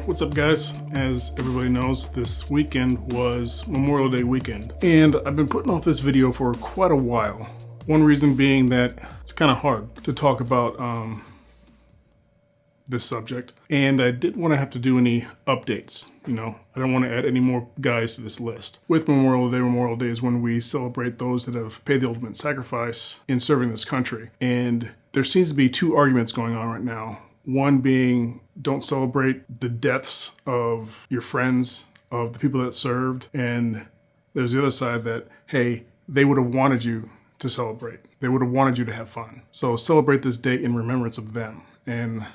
what's up guys? As everybody knows, this weekend was Memorial Day weekend, and I've been putting off this video for quite a while. One reason being that it's kind of hard to talk about this subject, and I didn't want to have to do any updates. I don't want to add any more guys to this list. With Memorial Day is when we celebrate those that have paid the ultimate sacrifice in serving this country, and there seems to be two arguments going on right now. One being, don't celebrate the deaths of your friends, of the people that served. And there's the other side that, hey, they would have wanted you to celebrate. They would have wanted you to have fun. So celebrate this day in remembrance of them. And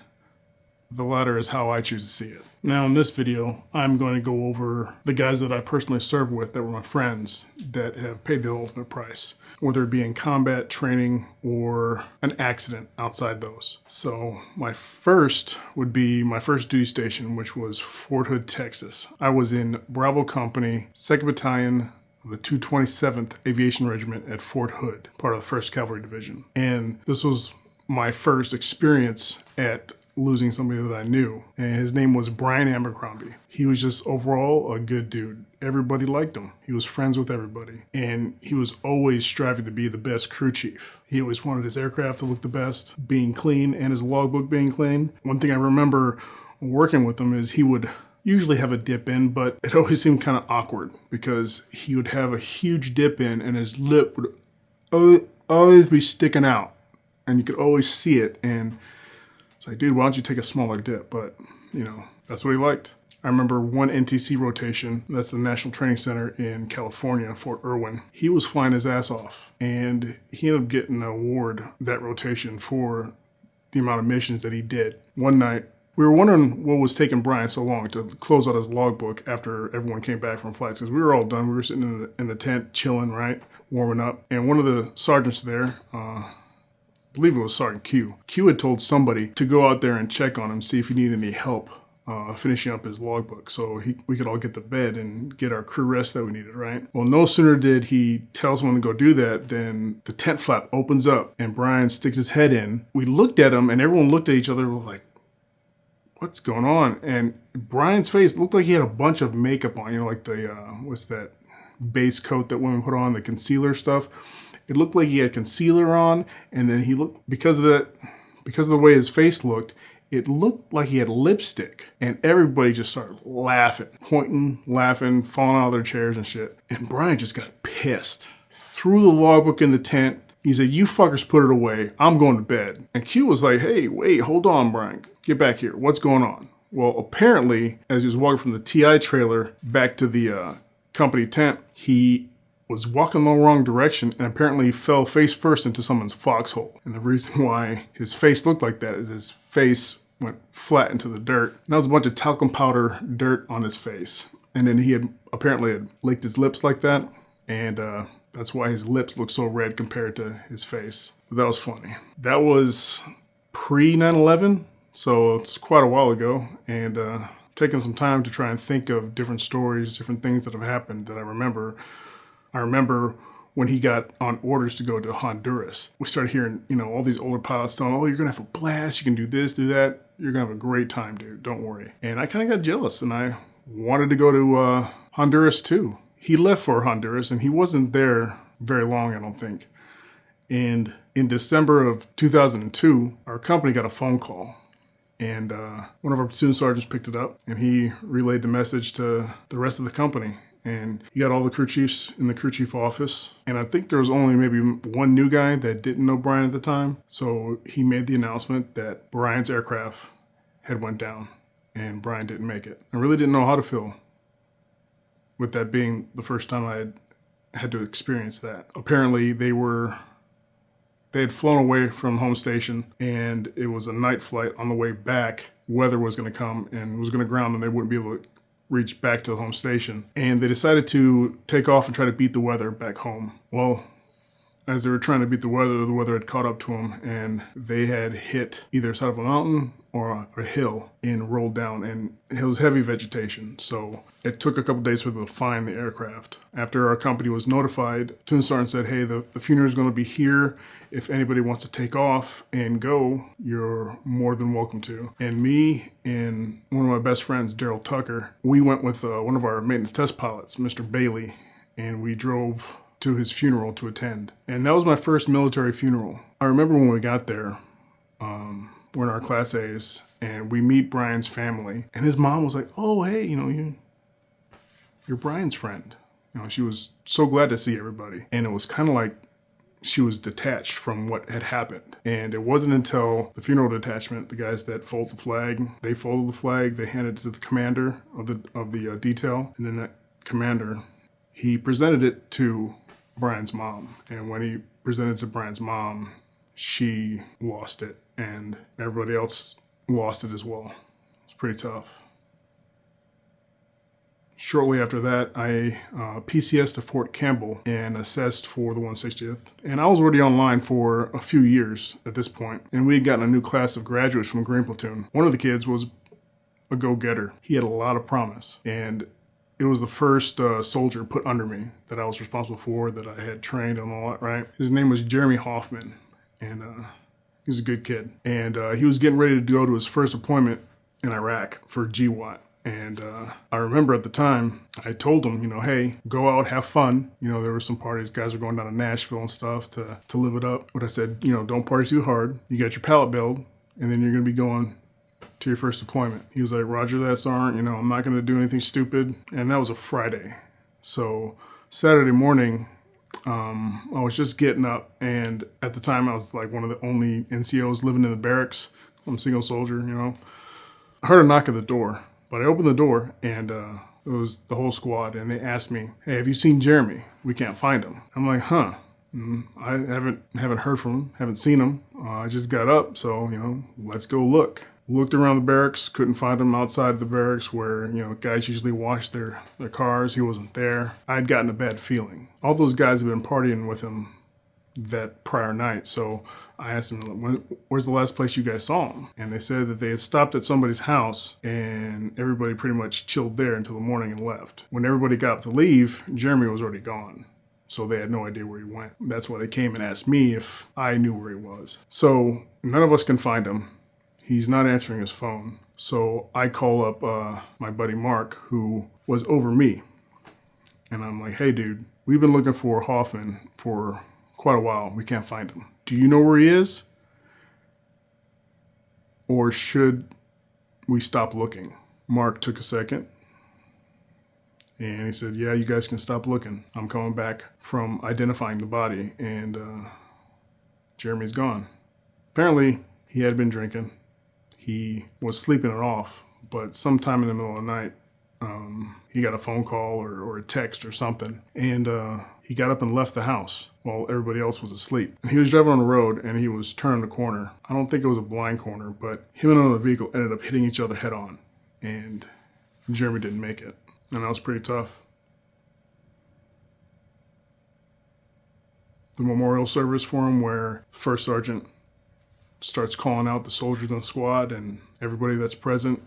the latter is how I choose to see it. Now in this video, I'm going to go over the guys that I personally served with that were my friends that have paid the ultimate price, whether it be in combat, training, or an accident outside those. So my first would be my first duty station, which was Fort Hood, Texas. I was in Bravo Company, 2nd Battalion, of the 227th Aviation Regiment at Fort Hood, part of the 1st Cavalry Division. And this was my first experience at losing somebody that I knew, and his name was Bryan Abercrombie. He was just overall a good dude. Everybody liked him. He was friends with everybody, and he was always striving to be the best crew chief. He always wanted his aircraft to look the best, being clean, and his logbook being clean. One thing I remember working with him is he would usually have a dip in, but it always seemed kind of awkward because he would have a huge dip in and his lip would always be sticking out, and you could always see it. And like, dude, why don't you take a smaller dip? But, that's what he liked. I remember one NTC rotation, that's the National Training Center in California, Fort Irwin. He was flying his ass off, and he ended up getting an award that rotation for the amount of missions that he did. One night, we were wondering what was taking Bryan so long to close out his logbook after everyone came back from flights, because we were all done. We were sitting in the tent, chilling, right, warming up. And one of the sergeants there, I believe it was Sergeant Q. Q had told somebody to go out there and check on him, see if he needed any help finishing up his logbook, so we could all get to bed and get our crew rest that we needed, right? Well, no sooner did he tell someone to go do that than the tent flap opens up and Bryan sticks his head in. We looked at him and everyone looked at each other like, what's going on? And Bryan's face looked like he had a bunch of makeup on, like the, what's that base coat that women put on, the concealer stuff. It looked like he had concealer on, and then he looked, because of the way his face looked, it looked like he had lipstick. And everybody just started laughing, pointing, laughing, falling out of their chairs and shit. And Bryan just got pissed. Threw the logbook in the tent. He said, "You fuckers put it away. I'm going to bed." And Q was like, "Hey, wait, hold on, Bryan. Get back here. What's going on?" Well, apparently, as he was walking from the TI trailer back to the company tent, he was walking the wrong direction and apparently fell face first into someone's foxhole. And the reason why his face looked like that is his face went flat into the dirt. And there was a bunch of talcum powder dirt on his face. And then he had apparently licked his lips like that. And that's why his lips look so red compared to his face. But that was funny. That was pre 9/11, so it's quite a while ago. And taking some time to try and think of different stories, different things that have happened that I remember. I remember when he got on orders to go to Honduras. We started hearing, all these older pilots telling, "Oh, you're going to have a blast. You can do this, do that. You're going to have a great time, dude. Don't worry." And I kind of got jealous, and I wanted to go to Honduras too. He left for Honduras, and he wasn't there very long, I don't think. And in December of 2002, our company got a phone call. And one of our platoon sergeants picked it up, and he relayed the message to the rest of the company. And he got all the crew chiefs in the crew chief office. And I think there was only maybe one new guy that didn't know Bryan at the time. So he made the announcement that Bryan's aircraft had went down and Bryan didn't make it. I really didn't know how to feel with that being the first time I had to experience that. Apparently they had flown away from home station, and it was a night flight. On the way back, weather was going to come and was going to ground, and they wouldn't be able to reach back to the home station. And they decided to take off and try to beat the weather back home. Well, as they were trying to beat the weather had caught up to them, and they had hit either side of a mountain or a hill and rolled down, and it was heavy vegetation. So it took a couple days for them to find the aircraft. After our company was notified, Tune Sergeant said, hey, the funeral is going to be here. If anybody wants to take off and go, you're more than welcome to. And me and one of my best friends, Darrell Tucker, we went with one of our maintenance test pilots, Mr. Bailey, and we drove to his funeral to attend. And that was my first military funeral. I remember when we got there, we're in our Class A's, and we meet Bryan's family. And his mom was like, oh, hey, you're Bryan's friend. She was so glad to see everybody. And it was kind of like she was detached from what had happened. And it wasn't until the funeral detachment, the guys that fold the flag, they folded the flag, they handed it to the commander of the detail, and then that commander, he presented it to Bryan's mom. And when he presented it to Bryan's mom, she lost it, and everybody else lost it as well. It's pretty tough. Shortly after that, I PCS'd to Fort Campbell and assessed for the 160th. And I was already online for a few years at this point, and we had gotten a new class of graduates from Green Platoon. One of the kids was a go-getter. He had a lot of promise, and it was the first soldier put under me that I was responsible for, that I had trained and all that, right? His name was Jeremy Hoffman, and he was a good kid. And he was getting ready to go to his first deployment in Iraq for GWAT. And I remember at the time, I told him, hey, go out, have fun. There were some parties, guys were going down to Nashville and stuff to live it up. But I said, don't party too hard. You got your pallet build, and then you're going to be going to your first deployment. He was like, Roger that, Sergeant. I'm not going to do anything stupid. And that was a Friday. So Saturday morning, I was just getting up. And at the time, I was like one of the only NCOs living in the barracks. I'm a single soldier, I heard a knock at the door. But I opened the door, and it was the whole squad, and they asked me, hey, have you seen Jeremy? We can't find him. I'm like, huh. I haven't heard from him, haven't seen him. I just got up, so, let's go look. Looked around the barracks, couldn't find him outside the barracks where, guys usually wash their cars. He wasn't there. I'd gotten a bad feeling. All those guys had been partying with him that prior night, so I asked them, where's the last place you guys saw him? And they said that they had stopped at somebody's house, and everybody pretty much chilled there until the morning and left. When everybody got up to leave, Jeremy was already gone. So they had no idea where he went. That's why they came and asked me if I knew where he was. So none of us can find him. He's not answering his phone. So I call up my buddy Mark, who was over me. And I'm like, hey, dude, we've been looking for Hoffman for quite a while. We can't find him. Do you know where he is? Or should we stop looking? Mark took a second, and he said, yeah, you guys can stop looking. I'm coming back from identifying the body, and Jeremy's gone. Apparently, he had been drinking. He was sleeping it off, but sometime in the middle of the night, he got a phone call or a text or something, and he got up and left the house while everybody else was asleep. And he was driving on the road, and he was turning a corner. I don't think it was a blind corner, but him and another vehicle ended up hitting each other head on, and Jeremy didn't make it. And that was pretty tough. The memorial service for him, where the first sergeant starts calling out the soldiers in the squad and everybody that's present,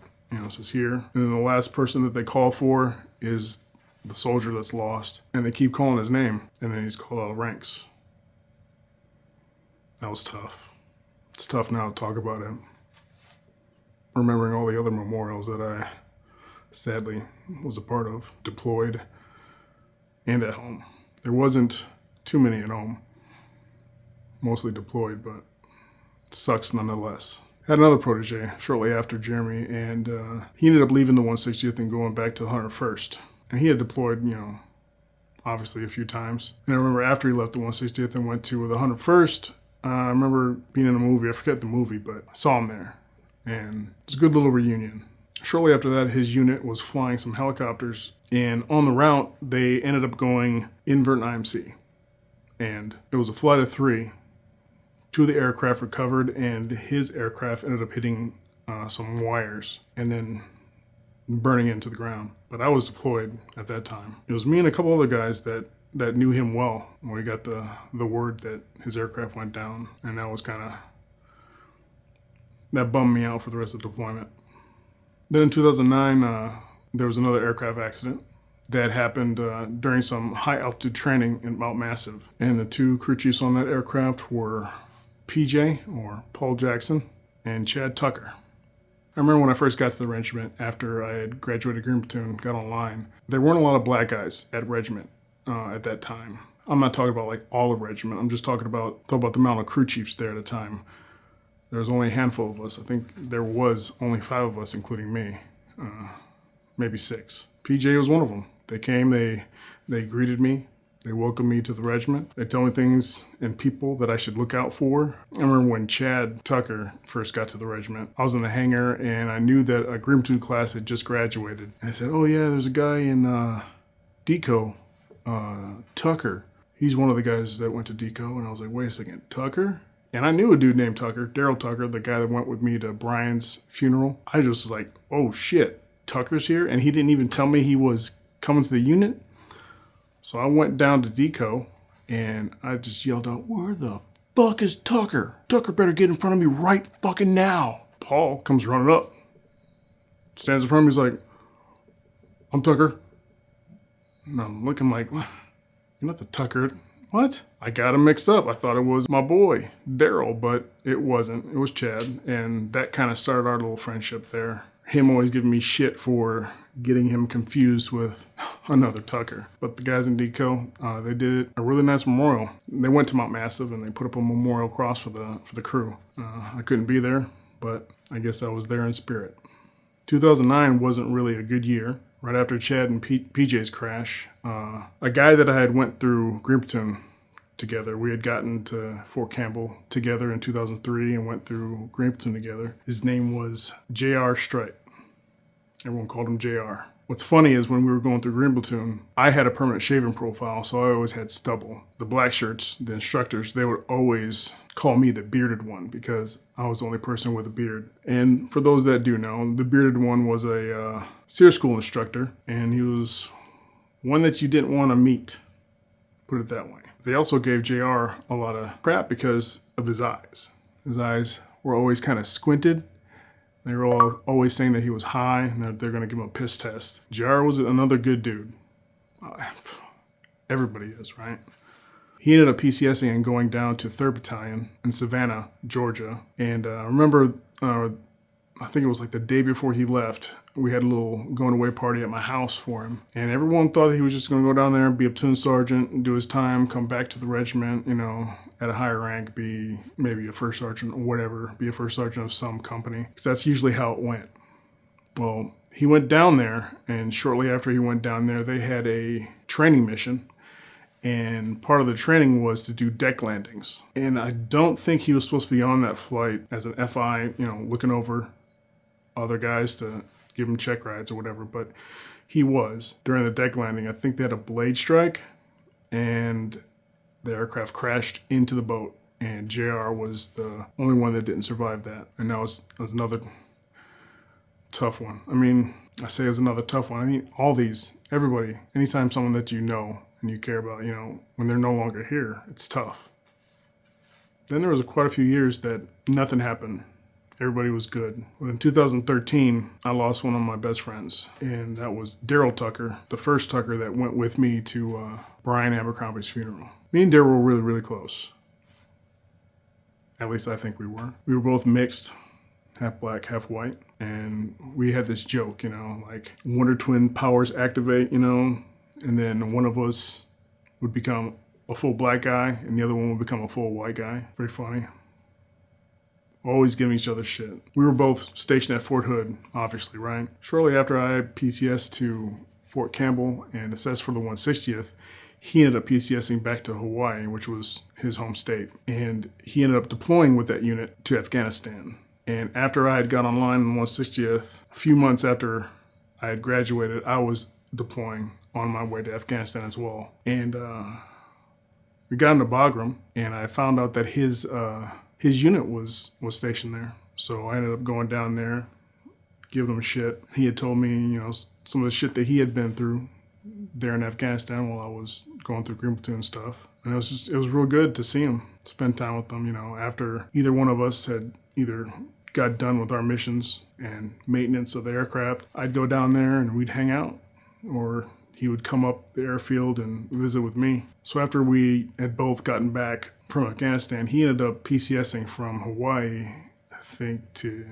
says here. And then the last person that they call for is the soldier that's lost. And they keep calling his name, and then he's called out of ranks. That was tough. It's tough now to talk about it. Remembering all the other memorials that I sadly was a part of, deployed and at home. There wasn't too many at home, mostly deployed, but it sucks nonetheless. Had another protege shortly after Jeremy, and he ended up leaving the 160th and going back to the 101st. And he had deployed, obviously a few times. And I remember after he left the 160th and went to the 101st, I remember being in a movie. I forget the movie, but I saw him there. And it was a good little reunion. Shortly after that, his unit was flying some helicopters. And on the route, they ended up going invert IMC. And it was a flight of 3. 2 of the aircraft recovered, and his aircraft ended up hitting some wires and then burning into the ground. But I was deployed at that time. It was me and a couple other guys that that knew him well when we got the word that his aircraft went down, and that bummed me out for the rest of the deployment. Then in 2009, there was another aircraft accident that happened during some high altitude training in Mount Massive, and the two crew chiefs on that aircraft were PJ, or Paul Jackson, and Chad Tucker. I remember when I first got to the regiment after I had graduated Green Platoon, got online, there weren't a lot of black guys at regiment at that time. I'm not talking about like all of regiment. I'm just talking about the amount of crew chiefs there at the time. There was only a handful of us. I think there was only 5 of us, including me, maybe 6. PJ was one of them. They came, they greeted me. They welcomed me to the regiment. They told me things and people that I should look out for. I remember when Chad Tucker first got to the regiment, I was in the hangar and I knew that a Green Platoon class had just graduated. And I said, oh yeah, there's a guy in DECO, Tucker. He's one of the guys that went to DECO. And I was like, wait a second, Tucker? And I knew a dude named Tucker, Darrell Tucker, the guy that went with me to Bryan's funeral. I just was like, oh shit, Tucker's here? And he didn't even tell me he was coming to the unit? So I went down to DECO and I just yelled out, where the fuck is Tucker? Tucker better get in front of me right fucking now. Paul comes running up, stands in front of me, he's like, I'm Tucker. And I'm looking like, what? You're not the Tucker. What? I got him mixed up. I thought it was my boy, Daryl, but it wasn't. It was Chad. And that kind of started our little friendship there. Him always giving me shit for getting him confused with another Tucker. But the guys in DECO, they did a really nice memorial. They went to Mount Massive and they put up a memorial cross for the crew. I couldn't be there, but I guess I was there in spirit. 2009 wasn't really a good year. Right after Chad and PJ's crash, a guy that I had went through Green Platoon together, we had gotten to Fort Campbell together in 2003 and went through Green Platoon together. His name was J.R. Stright. Everyone called him JR. What's funny is when we were going through Green Platoon, I had a permanent shaving profile, so I always had stubble. The black shirts, the instructors, they would always call me the bearded one because I was the only person with a beard. And for those that do know, the bearded one was a SEER school instructor, and he was one that you didn't want to meet, put it that way. They also gave JR a lot of crap because of his eyes. His eyes were always kind of squinted. They were always saying that he was high and that they're going to give him a piss test. JR was another good dude. Everybody is, right? He ended up PCSing and going down to 3rd Battalion in Savannah, Georgia. And I remember, I think it was like the day before he left, we had a little going away party at my house for him. And everyone thought he was just going to go down there and be a platoon sergeant and do his time, come back to the regiment, you know, at a higher rank, be maybe a first sergeant or whatever, be a first sergeant of some company. Because that's usually how it went. Well, he went down there, and shortly after he went down there, they had a training mission. And part of the training was to do deck landings. And I don't think he was supposed to be on that flight as an FI, you know, looking over other guys to give him check rides or whatever, but he was. During the deck landing, I think they had a blade strike, and the aircraft crashed into the boat, and JR was the only one that didn't survive that. And that was another tough one. I mean, I say it was another tough one. I mean, all these, everybody, anytime someone that you know and you care about, you know, when they're no longer here, it's tough. Then there was quite a few years that nothing happened. Everybody was good. But in 2013, I lost one of my best friends, and that was Darrell Tucker, the first Tucker that went with me to Bryan Abercrombie's funeral. Me and Daryl were really, really close. At least I think we were. We were both mixed, half black, half white, and we had this joke, you know, like Wonder Twin powers activate, you know, and then one of us would become a full black guy, and the other one would become a full white guy. Very funny. Always giving each other shit. We were both stationed at Fort Hood, obviously, right? Shortly after I PCS to Fort Campbell and assessed for the 160th, he ended up PCSing back to Hawaii, which was his home state. And he ended up deploying with that unit to Afghanistan. And after I had got online on the 160th, a few months after I had graduated, I was deploying on my way to Afghanistan as well. And we got into Bagram, and I found out that his unit was stationed there. So I ended up going down there, giving him shit. He had told me, you know, some of the shit that he had been through, there in Afghanistan while I was going through Green Platoon stuff. And it was real good to see them, spend time with them, after either one of us had either got done with our missions and maintenance of the aircraft. I'd go down there and we'd hang out, or he would come up the airfield and visit with me. So after we had both gotten back from Afghanistan, he ended up PCSing from Hawaii, I think, to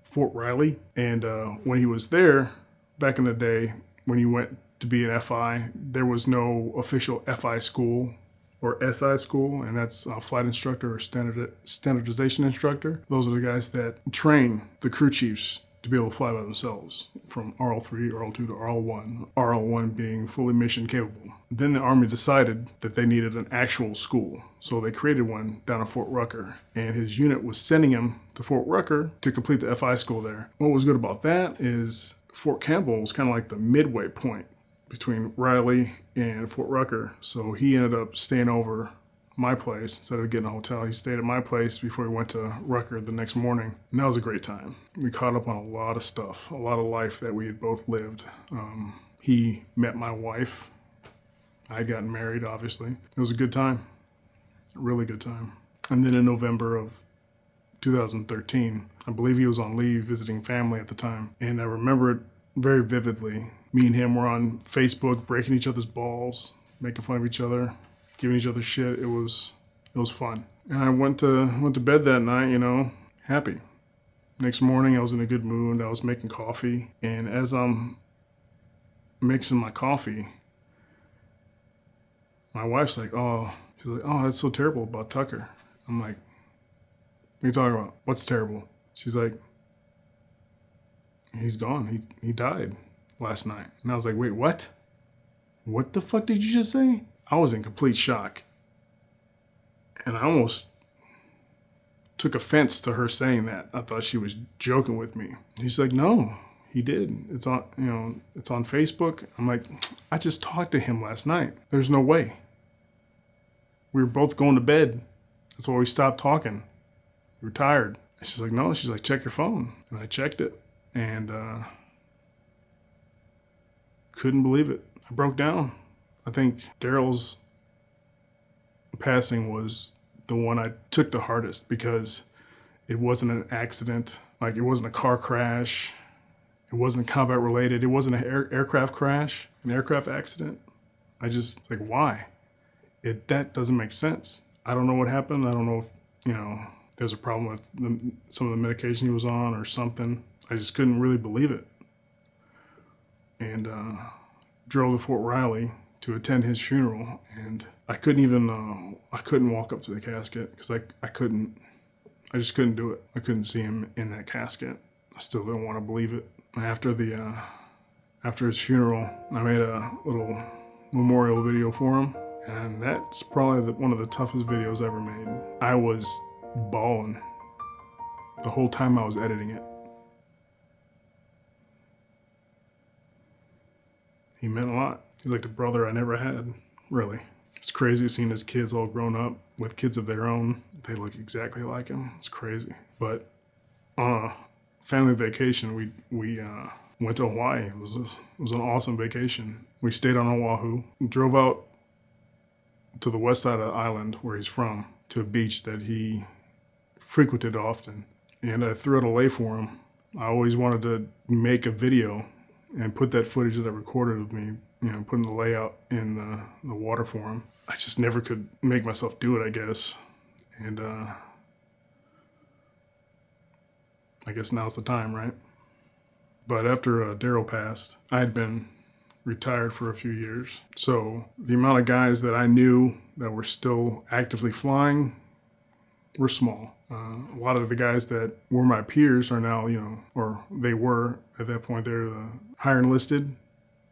Fort Riley. And when he was there, back in the day, when you went to be an FI, there was no official FI school or SI school, and that's a flight instructor or standardization instructor. Those are the guys that train the crew chiefs to be able to fly by themselves from RL3, RL2 to RL1, RL1 being fully mission capable. Then the Army decided that they needed an actual school, so they created one down at Fort Rucker, and his unit was sending him to Fort Rucker to complete the FI school there. What was good about that is Fort Campbell was kind of like the midway point between Riley and Fort Rucker, so he ended up staying over my place instead of getting a hotel. He stayed at my place before he went to Rucker the next morning, and that was a great time. We caught up on a lot of stuff, a lot of life that we had both lived. He met my wife. I had gotten married, obviously. It was a good time, a really good time. And then in November of 2013, I believe he was on leave visiting family at the time, and I remember it very vividly. Me and him were on Facebook breaking each other's balls, making fun of each other, giving each other shit. It was fun. And I went to bed that night, happy. Next morning I was in a good mood. I was making coffee, and as I'm mixing my coffee, my wife's like, oh, that's so terrible about Tucker. I'm like, what are you talking about? What's terrible? She's like, he's gone. He died last night. And I was like, wait, what? What the fuck did you just say? I was in complete shock. And I almost took offense to her saying that. I thought she was joking with me. She's like, no, he did. It's on, it's on Facebook. I'm like, I just talked to him last night. There's no way. We were both going to bed. That's why we stopped talking. We were tired. And she's like, no. She's like, check your phone. And I checked it, and couldn't believe it. I broke down. I think Daryl's passing was the one I took the hardest, because it wasn't an accident. Like, it wasn't a car crash. It wasn't combat related. It wasn't an aircraft crash, an aircraft accident. I just, like, why? That doesn't make sense. I don't know what happened. I don't know if, there's a problem with some of the medication he was on or something. I just couldn't really believe it. And drove to Fort Riley to attend his funeral, and I couldn't walk up to the casket because I just couldn't do it. I couldn't see him in that casket. I still don't want to believe it. After his funeral, I made a little memorial video for him, and that's probably one of the toughest videos I ever made. I was bawling the whole time I was editing it. He meant a lot. He's like the brother I never had, really. It's crazy seeing his kids all grown up with kids of their own. They look exactly like him. It's crazy. But on a family vacation, we went to Hawaii. It was an awesome vacation. We stayed on Oahu, drove out to the west side of the island where he's from, to a beach that he frequented often. And I threw out a lay for him. I always wanted to make a video and put that footage that I recorded of me, putting the layout in the water for him. I just never could make myself do it, I guess. And I guess now's the time, right? But after Daryl passed, I had been retired for a few years. So the amount of guys that I knew that were still actively flying were small. A lot of the guys that were my peers are now, or they were at that point, they're the higher enlisted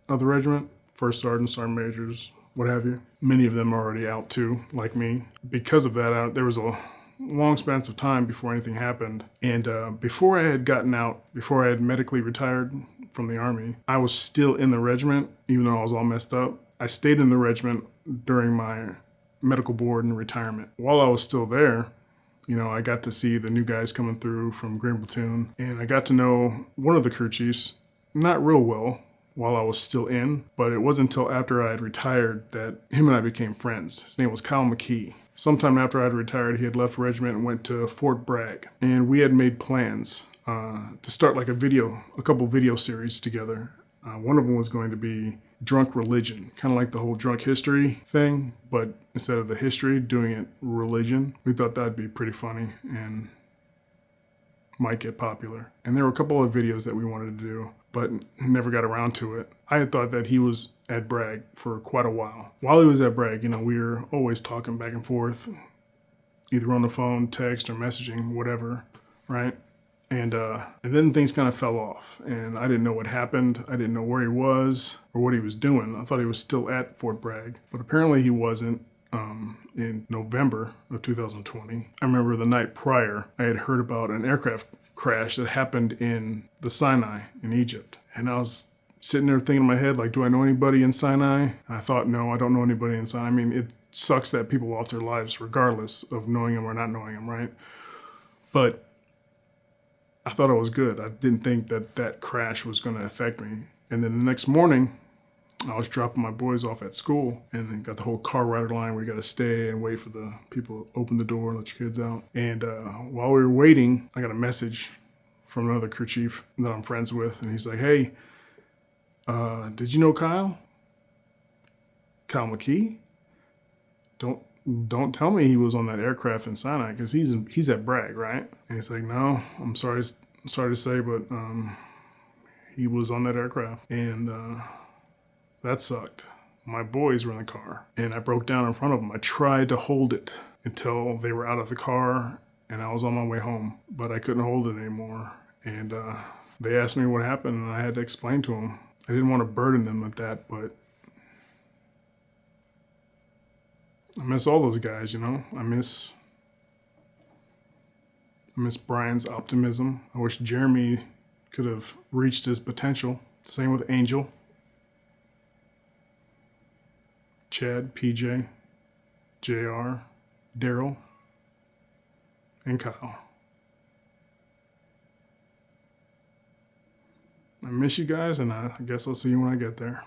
of the regiment, first sergeants, sergeant majors, what have you. Many of them are already out too, like me. Because of that, there was a long span of time before anything happened. And before I had gotten out, before I had medically retired from the Army, I was still in the regiment, even though I was all messed up. I stayed in the regiment during my medical board and retirement. While I was still there, I got to see the new guys coming through from Green Platoon, and I got to know one of the crew chiefs, not real well, while I was still in, but it wasn't until after I had retired that him and I became friends. His name was McKee. Sometime after I had retired, he had left regiment and went to Fort Bragg, and we had made plans to start like a couple video series together. One of them was going to be drunk religion, kind of like the whole drunk history thing, but instead of the history, doing it religion. We thought that'd be pretty funny and might get popular. And there were a couple of videos that we wanted to do, but never got around to it. I had thought that he was at Bragg for quite a while. While he was at Bragg, we were always talking back and forth, either on the phone, text, or messaging, whatever, right? And then things kind of fell off, and I didn't know what happened. I didn't know where he was or what he was doing. I thought he was still at Fort Bragg, but apparently he wasn't. In November of 2020, I remember the night prior, I had heard about an aircraft crash that happened in the Sinai in Egypt, and I was sitting there thinking in my head, like, do I know anybody in Sinai? And I thought, no, I don't know anybody in Sinai. I mean, it sucks that people lost their lives regardless of knowing them or not knowing them, right? But I thought it was good. I didn't think that crash was going to affect me. And then the next morning, I was dropping my boys off at school, and then got the whole car rider line where you got to stay and wait for the people to open the door and let your kids out. And while we were waiting, I got a message from another crew chief that I'm friends with, and he's like, "Hey, did you know Kyle? Kyle McKee? Don't tell me he was on that aircraft in Sinai, because he's at Bragg, right?" And he's like, "No, I'm sorry to say, but he was on that aircraft, and that sucked. My boys were in the car, and I broke down in front of them. I tried to hold it until they were out of the car, and I was on my way home, but I couldn't hold it anymore. And they asked me what happened, and I had to explain to them. I didn't want to burden them with that, but I miss all those guys, I miss Bryan's optimism. I wish Jeremy could have reached his potential. Same with Angel, Chad, PJ, JR, Daryl, and Kyle. I miss you guys, and I guess I'll see you when I get there.